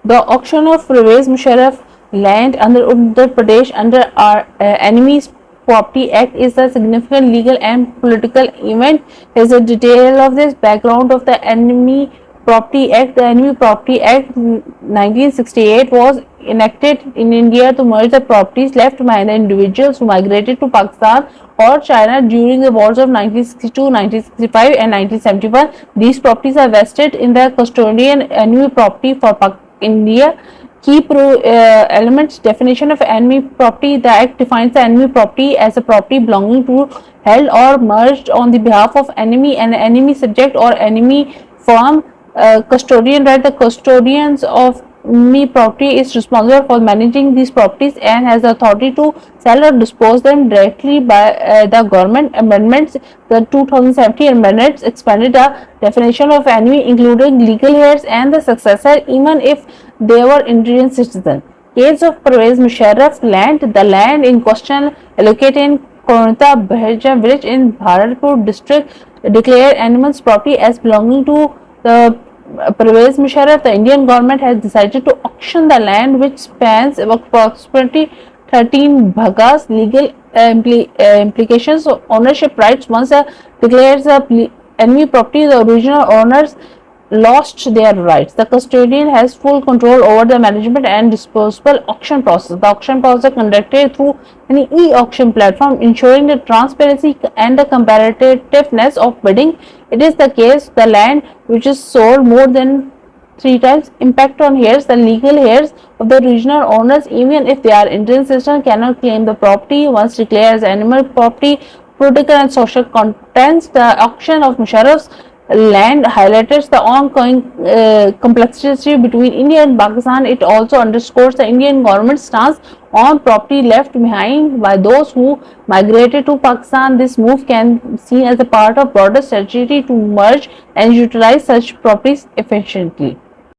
The auction of Pervez Musharraf land under Uttar Pradesh under our Enemies Property Act is a significant legal and political event. Here's a detail of this background of the Enemy Property Act. The Enemy Property Act 1968 was enacted in India to merge the properties left by the individuals who migrated to Pakistan or China during the wars of 1962, 1965 and 1971. These properties are vested in the custodian enemy property for India. Key elements: definition of enemy property. The Act defines the enemy property as a property belonging to, held or merged on the behalf of enemy and enemy subject or enemy firm. Custodian right. The custodians of enemy property is responsible for managing these properties and has the authority to sell or dispose them directly by the government. Amendments: the 2017 amendments expanded the definition of enemy, including legal heirs and the successor, even if they were Indian citizens. Case of Pervez Musharraf land. The land in question, located in Konta Bhaja village in Bharatpur district, declared animals property as belonging to the Pervez Musharraf. The Indian government has decided to auction the land, which spans approximately 13 bhagas. Legal implications of ownership rights: once declares a enemy property, the original owners lost their rights. The custodian has full control over the management and disposable auction process. The auction process is conducted through an e-auction platform, ensuring the transparency and the comparativeness of bidding. It is the case the land which is sold more than 3 times. Impact on heirs: the legal heirs of the original owners, even if they are Indian citizens, cannot claim the property once declared as animal property. Political and social contents: the auction of Musharraf's land highlights the ongoing complexity between India and Pakistan. It also underscores the Indian government's stance on property left behind by those who migrated to Pakistan. This move can be seen as a part of broader strategy to merge and utilize such properties efficiently.